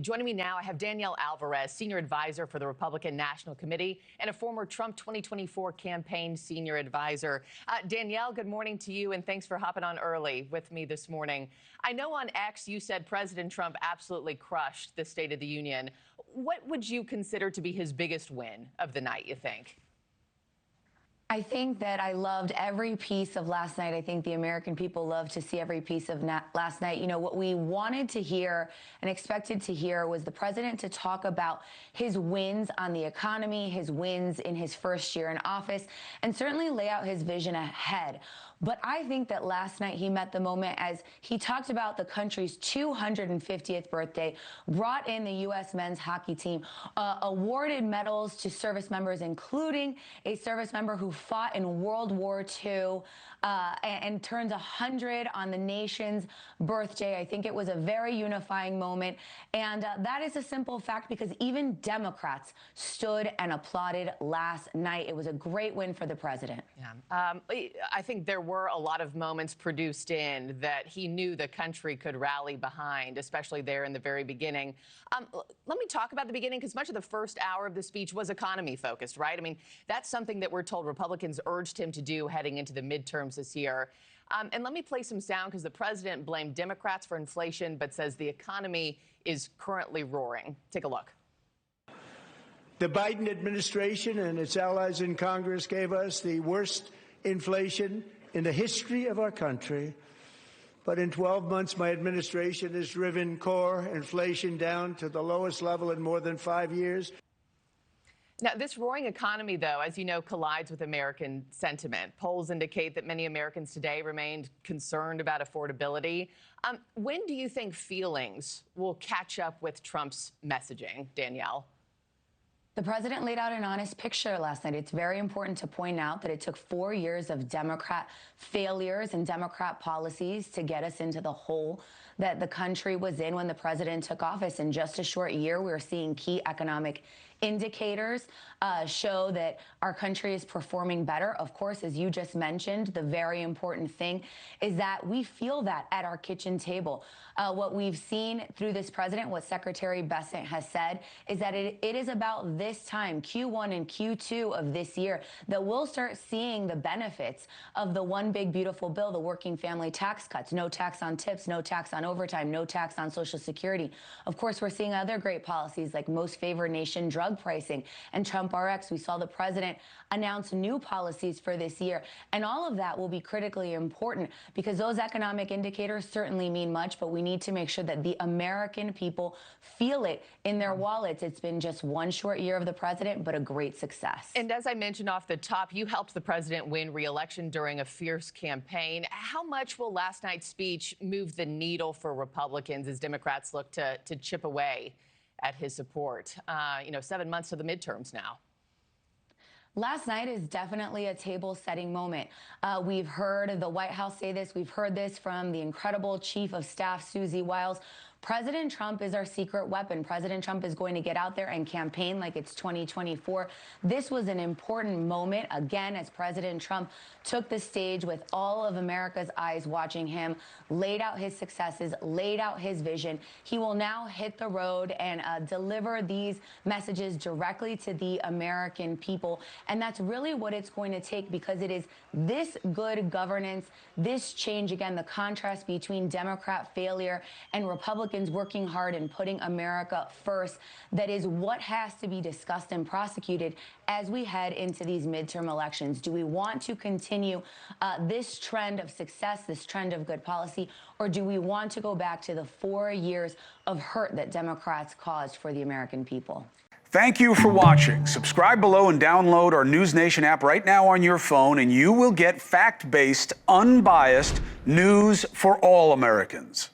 Joining me now, I have Danielle Alvarez, senior advisor for the Republican National Committee and a former Trump 2024 campaign senior advisor. Danielle, good morning to you, and thanks for hopping on early with me this morning. I know on X you said President Trump absolutely crushed the State of the Union. What would you consider to be his biggest win of the night, you think? I think that I loved every piece of last night. I think the American people loved to see every piece of last night. You know, what we wanted to hear and expected to hear was the president to talk about his wins on the economy, his wins in his first year in office, and certainly lay out his vision ahead. But I think that last night he met the moment as he talked about the country's 250th birthday, brought in the U.S. men's hockey team, awarded medals to service members, including a service member who fought in World War II and turned 100 on the nation's birthday. I think it was a very unifying moment. And that is a simple fact because even Democrats stood and applauded last night. It was a great win for the president. Yeah. I think there were a lot of moments produced in that he knew the country could rally behind, especially there in the very beginning. Let me talk about the beginning, because much of the first hour of the speech was economy focused, right? I mean, that's something that we're told Republicans urged him to do heading into the midterms this year. And let me play some sound, because the president blamed Democrats for inflation, but says the economy is currently roaring. Take a look. The Biden administration and its allies in Congress gave us the worst inflation in the history of our country. But in 12 months, my administration has driven core inflation down to the lowest level in more than 5 years. Now, this roaring economy, though, as you know, collides with American sentiment. Polls indicate that many Americans today remained concerned about affordability. When do you think feelings will catch up with Trump's messaging, Danielle? The president laid out an honest picture last night. It's very important to point out that it took 4 years of Democrat failures and Democrat policies to get us into the hole that the country was in when the president took office. In just a short year, we're seeing key economic indicators show that our country is performing better. Of course, as you just mentioned, the very important thing is that we feel that at our kitchen table. What we've seen through this president, what Secretary Bessent has said, is that it is about this time, Q1 and Q2 of this year, that we'll start seeing the benefits of the one big beautiful bill, the working family tax cuts, no tax on tips, no tax on overtime, no tax on Social Security. Of course, we're seeing other great policies like most favored nation drug pricing and Trump RX. We saw the president announce new policies for this year. And all of that will be critically important because those economic indicators certainly mean much, but we need to make sure that the American people feel it in their wallets. It's been just one short year of the president, but a great success. And as I mentioned off the top, you helped the president win re-election during a fierce campaign. How much will last night's speech move the needle for Republicans as Democrats look to chip away at his support? 7 months to the midterms now. Last night is definitely a table-setting moment. We've heard the White House say this. We've heard this from the incredible Chief of Staff, Susie Wiles. President Trump is our secret weapon. President Trump is going to get out there and campaign like it's 2024. This was an important moment, again, as President Trump took the stage with all of America's eyes watching him, laid out his successes, laid out his vision. He will now hit the road and deliver these messages directly to the American people. And that's really what it's going to take, because it is this good governance, this change, again, the contrast between Democrat failure and Republican working hard and putting America first, that is what has to be discussed and prosecuted as we head into these midterm elections. Do we want to continue this trend of success, this trend of good policy, or do we want to go back to the 4 years of hurt that Democrats caused for the American people? Thank you for watching. Subscribe below and download our NewsNation app right now on your phone, and you will get fact-based, unbiased news for all Americans.